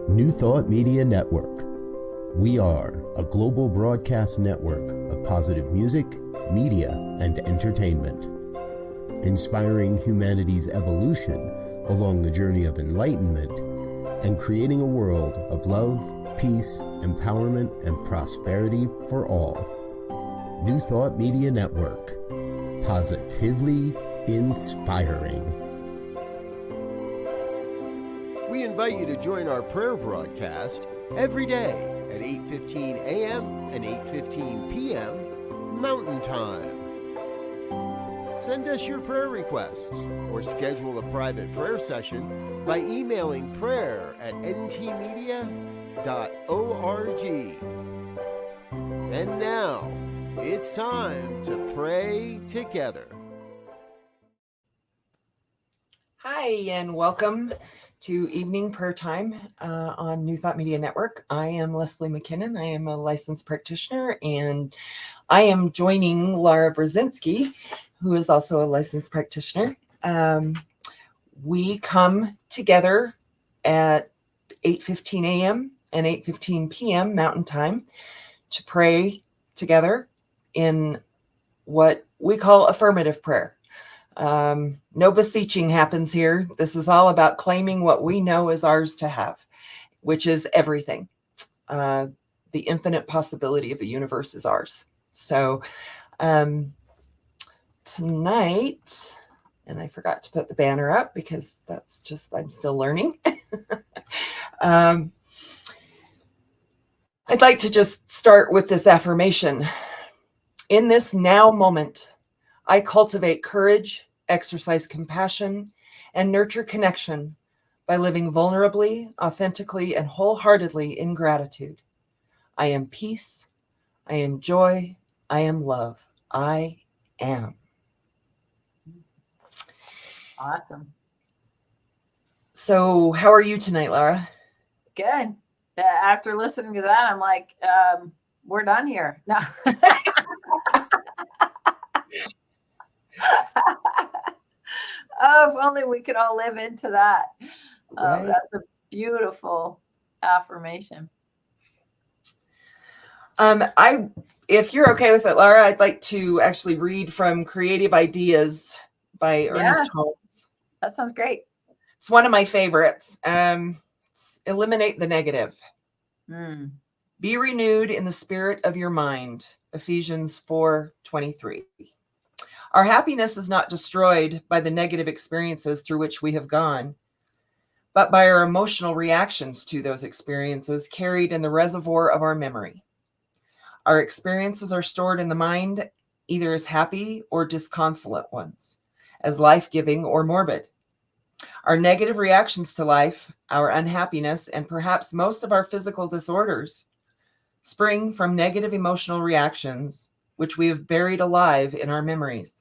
New Thought Media Network. We are a global broadcast network of positive music, media, and entertainment, inspiring humanity's evolution along the journey of enlightenment and creating a world of love, peace, empowerment, and prosperity for all. New Thought Media Network. Positively inspiring. We invite you to join our prayer broadcast every day at 8:15 a.m. and 8:15 p.m. Mountain Time. Send us your prayer requests or schedule a private prayer session by emailing prayer@ntmedia.org. And now, it's time to pray together. Hi, and welcome to Evening Prayer Time on New Thought Media Network. I am Leslie McKinnon. I am a licensed practitioner, and I am joining Lara Brzezinski, who is also a licensed practitioner. We come together at 8:15 a.m. and 8:15 p.m. Mountain Time to pray together in what we call affirmative prayer. No beseeching happens here. This is all about claiming what we know is ours to have, which is everything. The infinite possibility of the universe is ours. So tonight, and I forgot to put the banner up because that's just, I'm still learning. I'd like to just start with this affirmation. In this now moment, I cultivate courage, exercise compassion, and nurture connection by living vulnerably, authentically, and wholeheartedly in gratitude. I am peace. I am joy. I am love. I am. Awesome. So how are you tonight, Lara? Good. After listening to that, I'm like, we're done here. No. Oh, if only we could all live into that. Right. That's a beautiful affirmation. If you're okay with it, Lara, I'd like to actually read from Creative Ideas by Ernest Holmes. That sounds great. It's one of my favorites. Eliminate the negative. Be renewed in the spirit of your mind. Ephesians 4:23. Our happiness is not destroyed by the negative experiences through which we have gone, but by our emotional reactions to those experiences carried in the reservoir of our memory. Our experiences are stored in the mind either as happy or disconsolate ones, as life-giving or morbid. Our negative reactions to life, our unhappiness, and perhaps most of our physical disorders spring from negative emotional reactions which we have buried alive in our memories.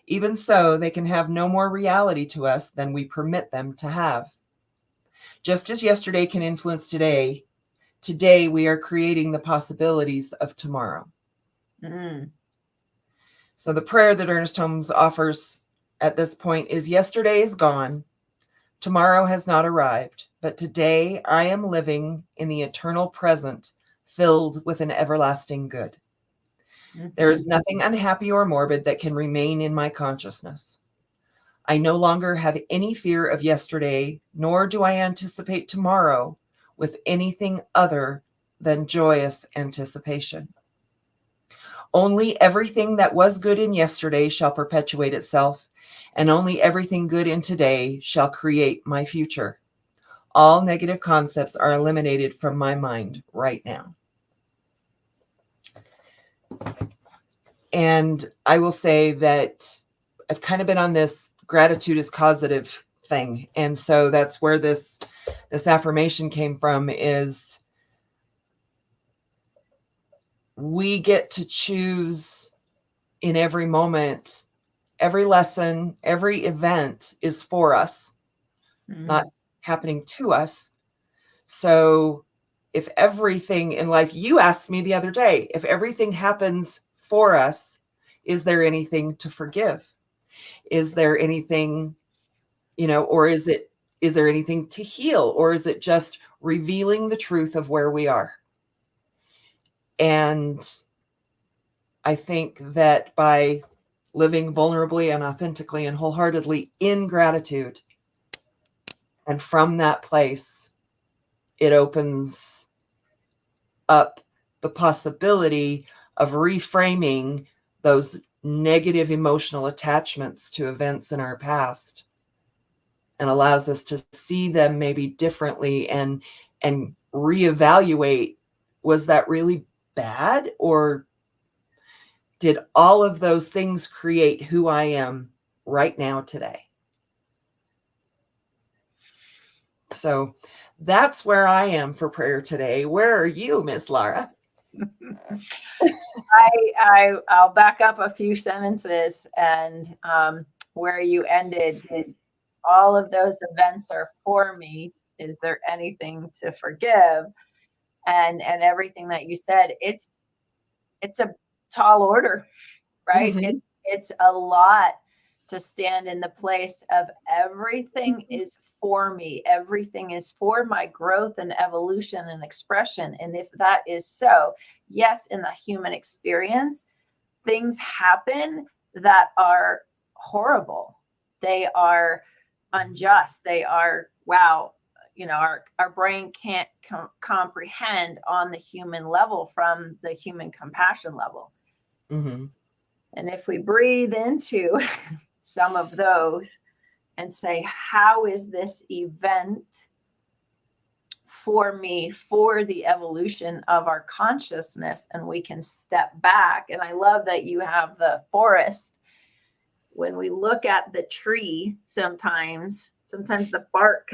Even so, they can have no more reality to us than we permit them to have. Just as yesterday can influence today, today we are creating the possibilities of tomorrow. So the prayer that Ernest Holmes offers at this point is, yesterday is gone, tomorrow has not arrived, but today I am living in the eternal present, filled with an everlasting good. There is nothing unhappy or morbid that can remain in my consciousness. I no longer have any fear of yesterday, nor do I anticipate tomorrow with anything other than joyous anticipation. Only everything that was good in yesterday shall perpetuate itself, and only everything good in today shall create my future. All negative concepts are eliminated from my mind right now. And I will say that I've kind of been on this gratitude is causative thing. And so that's where this affirmation came from, is we get to choose in every moment, every lesson, every event is for us, not happening to us. So if everything in life, you asked me the other day, if everything happens for us, is there anything to forgive? Is there anything, or is it is there anything to heal, or is it just revealing the truth of where we are? And I think that by living vulnerably and authentically and wholeheartedly in gratitude, and from that place, it opens up the possibility of reframing those negative emotional attachments to events in our past, and allows us to see them maybe differently and reevaluate, was that really bad, or did all of those things create who I am right now today? So that's where I am for prayer today. Where are you, Miss Lara? I'll back up a few sentences, and where you ended, all of those events are for me. Is there anything to forgive? And everything that you said, it's a tall order, right? Mm-hmm. It's a lot to stand in the place of everything is for me. Everything is for my growth and evolution and expression. And if that is so, yes, in the human experience, things happen that are horrible. They are unjust. They are, wow, our brain can't comprehend on the human level from the human compassion level. Mm-hmm. And if we breathe into some of those and say, how is this event for me, for the evolution of our consciousness? And we can step back. And I love that you have the forest. When we look at the tree, sometimes the bark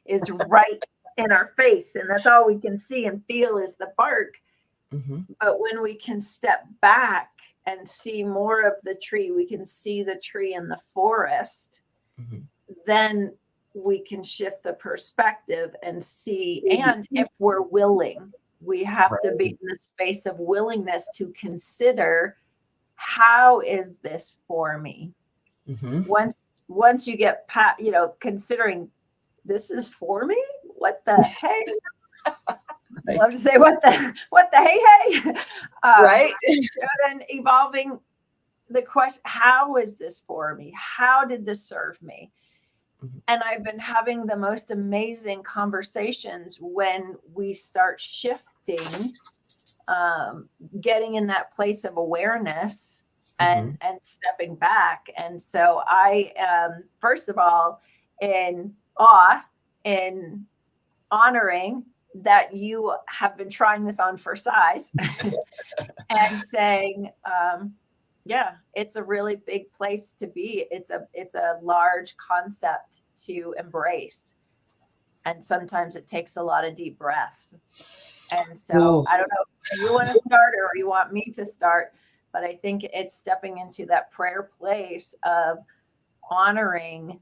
is right in our face, and that's all we can see and feel is the bark. Mm-hmm. But when we can step back and see more of the tree, we can see the tree in the forest, Mm-hmm. then we can shift the perspective and see. And if we're willing, we have to be in the space of willingness to consider, how is this for me? Mm-hmm. Once you get considering, this is for me, what the hey? I love to say what the hey. Right. So then evolving the question, how is this for me? How did this serve me? Mm-hmm. And I've been having the most amazing conversations when we start shifting, getting in that place of awareness and stepping back. And so I am, first of all, in awe, in honoring that you have been trying this on for size and saying, yeah, it's a really big place to be. It's a large concept to embrace. And sometimes it takes a lot of deep breaths. And so I don't know if you want to start or you want me to start, but I think it's stepping into that prayer place of honoring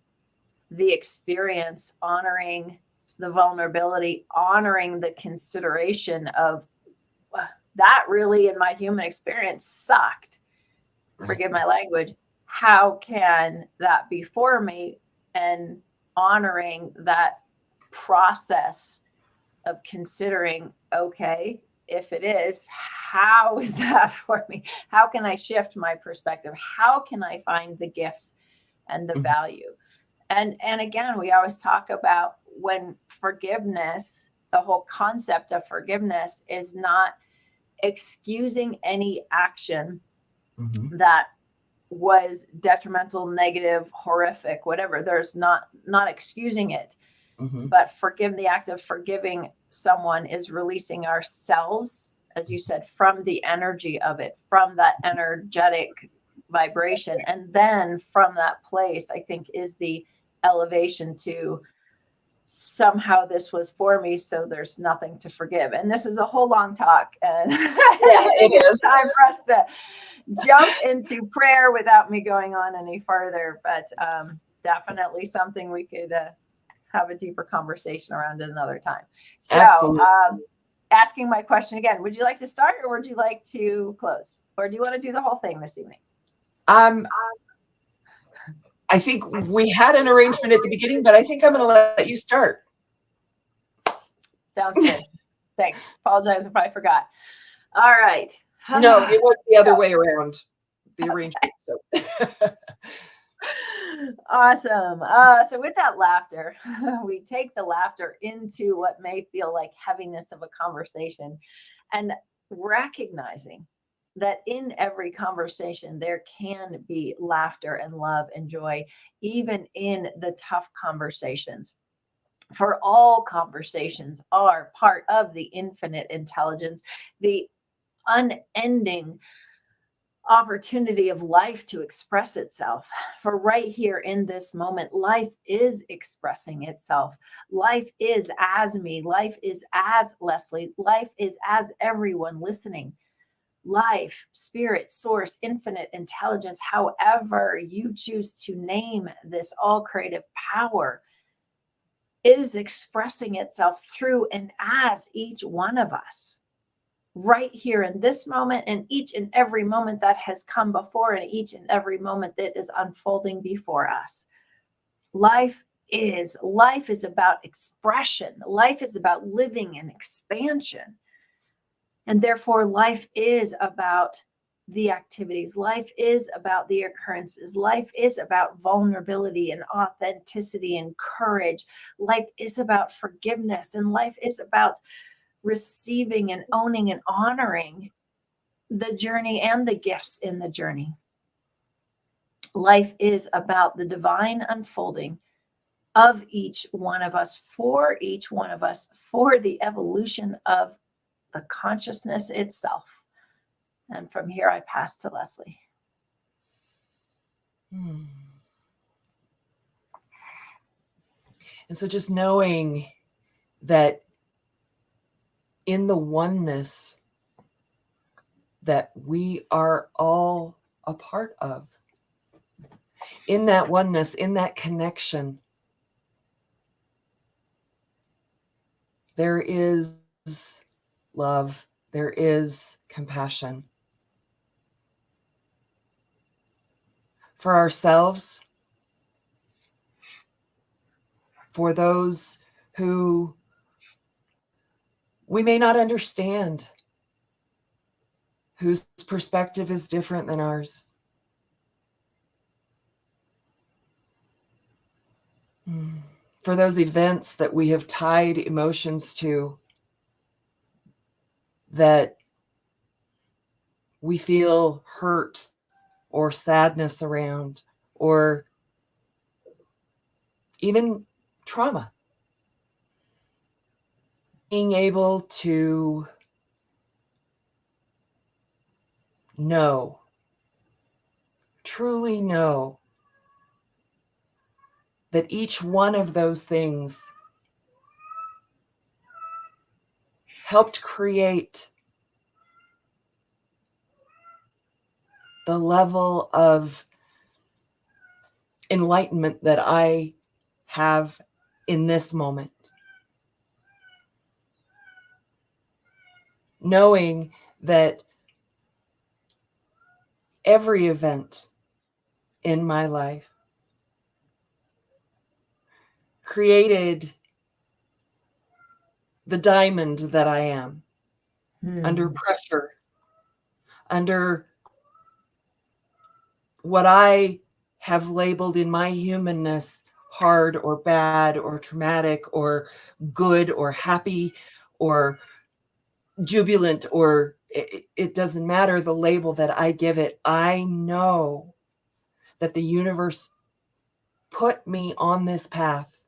the experience, honoring the vulnerability, honoring the consideration of that really in my human experience sucked. Right. Forgive my language. How can that be for me? And honoring that process of considering, okay, if it is, how is that for me? How can I shift my perspective? How can I find the gifts and the value? And again, we always talk about when forgiveness, the whole concept of forgiveness is not excusing any action that was detrimental, negative, horrific, whatever. There's not excusing it, but the act of forgiving someone is releasing ourselves, as you said, from the energy of it, from that energetic vibration. And then from that place, I think, is the elevation to somehow this was for me, so there's nothing to forgive. And this is a whole long talk, and it is time for us to jump into prayer without me going on any further, but definitely something we could have a deeper conversation around at another time. So asking my question again, would you like to start or would you like to close, or do you want to do the whole thing this evening? I think we had an arrangement at the beginning, but I think I'm going to let you start. Sounds good. Thanks. Apologize if I forgot. All right. No, it was the other way around, the arrangement. So. Awesome. So with that laughter, we take the laughter into what may feel like heaviness of a conversation, and recognizing that in every conversation there can be laughter and love and joy, even in the tough conversations. For all conversations are part of the infinite intelligence, the unending opportunity of life to express itself. For right here in this moment, life is expressing itself. Life is as me. Life is as Leslie. Life is as everyone listening. Life, spirit, source, infinite intelligence, however you choose to name this all creative power, it is expressing itself through and as each one of us. Right here in this moment, and each and every moment that has come before, and each and every moment that is unfolding before us. Life is about expression. Life is about living and expansion. And therefore, life is about the activities. Life is about the occurrences. Life is about vulnerability and authenticity and courage. Life is about forgiveness, and life is about receiving and owning and honoring the journey and the gifts in the journey. Life is about the divine unfolding of each one of us, for each one of us, for the evolution of the consciousness itself. And from here, I pass to Leslie. And so just knowing that in the oneness that we are all a part of, in that oneness, in that connection, there is love, there is compassion for ourselves, for those who we may not understand, whose perspective is different than ours. For those events that we have tied emotions to, that we feel hurt or sadness around, or even trauma. Being able to know, truly know, that each one of those things helped create the level of enlightenment that I have in this moment. Knowing that every event in my life created the diamond that I am, under pressure, under what I have labeled in my humanness hard or bad or traumatic or good or happy or jubilant, or it doesn't matter the label that I give it. I know that the universe put me on this path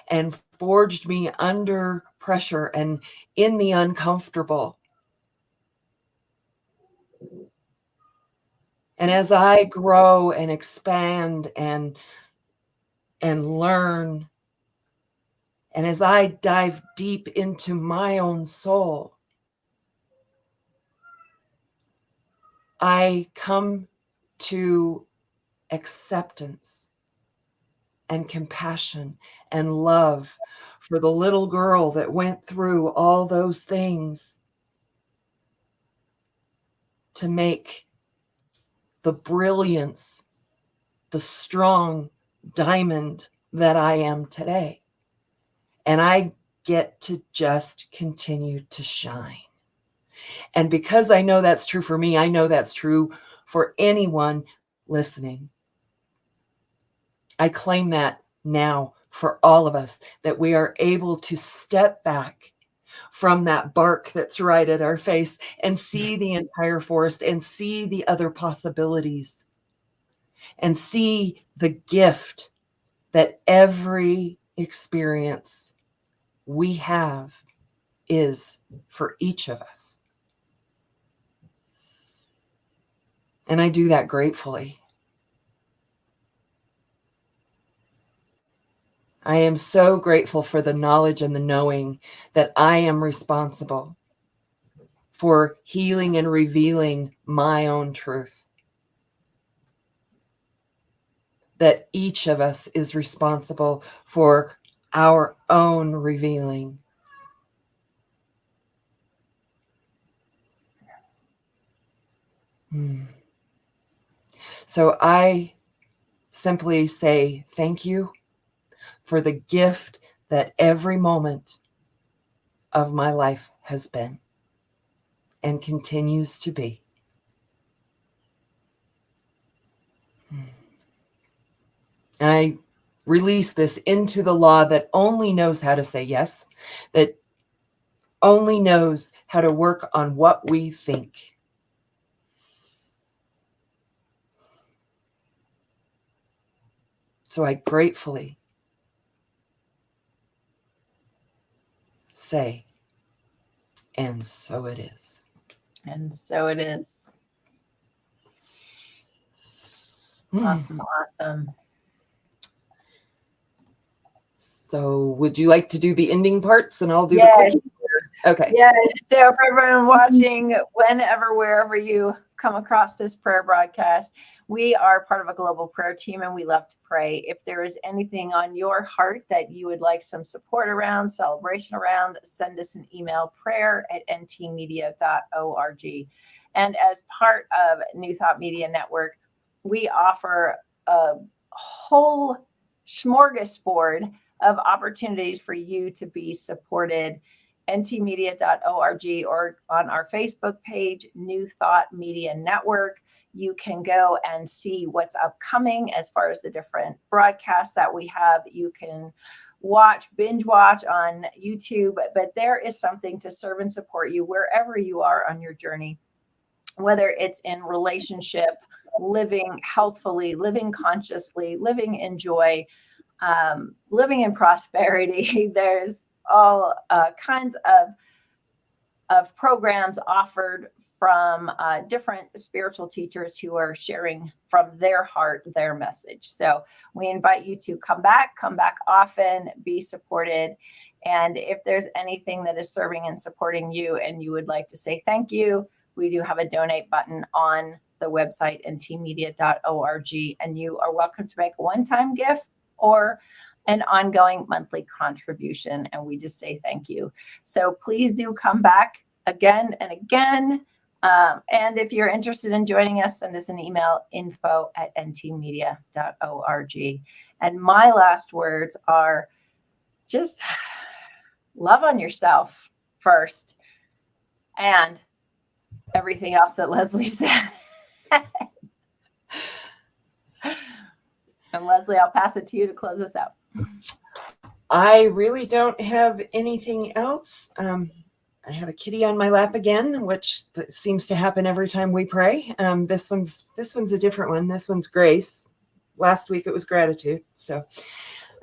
and forged me under pressure and in the uncomfortable. And as I grow and expand and learn, and as I dive deep into my own soul, I come to acceptance and compassion and love for the little girl that went through all those things to make the brilliance, the strong diamond that I am today. And I get to just continue to shine. And because I know that's true for me, I know that's true for anyone listening. I claim that now for all of us, that we are able to step back from that bark that's right at our face and see the entire forest and see the other possibilities and see the gift that every experience we have is for each of us. And I do that gratefully. I am so grateful for the knowledge and the knowing that I am responsible for healing and revealing my own truth. That each of us is responsible for our own revealing. So I simply say thank you for the gift that every moment of my life has been and continues to be. And I release this into the law that only knows how to say yes, that only knows how to work on what we think. So I gratefully say, and so it is. And so it is. Awesome. Awesome. So would you like to do the ending parts and I'll do the clicking? Okay. Yeah. So for everyone watching, whenever, wherever you come across this prayer broadcast, we are part of a global prayer team and we love to pray. If there is anything on your heart that you would like some support around, celebration around, send us an email, prayer@ntmedia.org. And as part of New Thought Media Network, we offer a whole smorgasbord of opportunities for you to be supported. ntmedia.org or on our Facebook page, New Thought Media Network. You can go and see what's upcoming as far as the different broadcasts that we have. You can binge watch on YouTube, but there is something to serve and support you wherever you are on your journey, whether it's in relationship, living healthfully, living consciously, living in joy, living in prosperity. There's all kinds of programs offered from different spiritual teachers who are sharing from their heart, their message. So we invite you to come back often, be supported. And if there's anything that is serving and supporting you and you would like to say thank you, we do have a donate button on the website, ntmedia.org, and you are welcome to make a one-time gift or an ongoing monthly contribution. And we just say thank you. So please do come back again and again. And if you're interested in joining us, send us an email, info@ntmedia.org. And my last words are just love on yourself first and everything else that Leslie said. And Leslie, I'll pass it to you to close us out. I really don't have anything else. I have a kitty on my lap again, which seems to happen every time we pray. This one's a different one. This one's Grace. Last week it was gratitude. So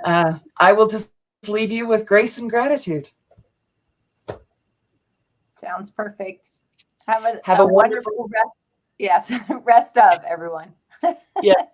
I will just leave you with grace and gratitude. Sounds perfect. Have a wonderful wonderful rest. Yes, rest of everyone. Yes.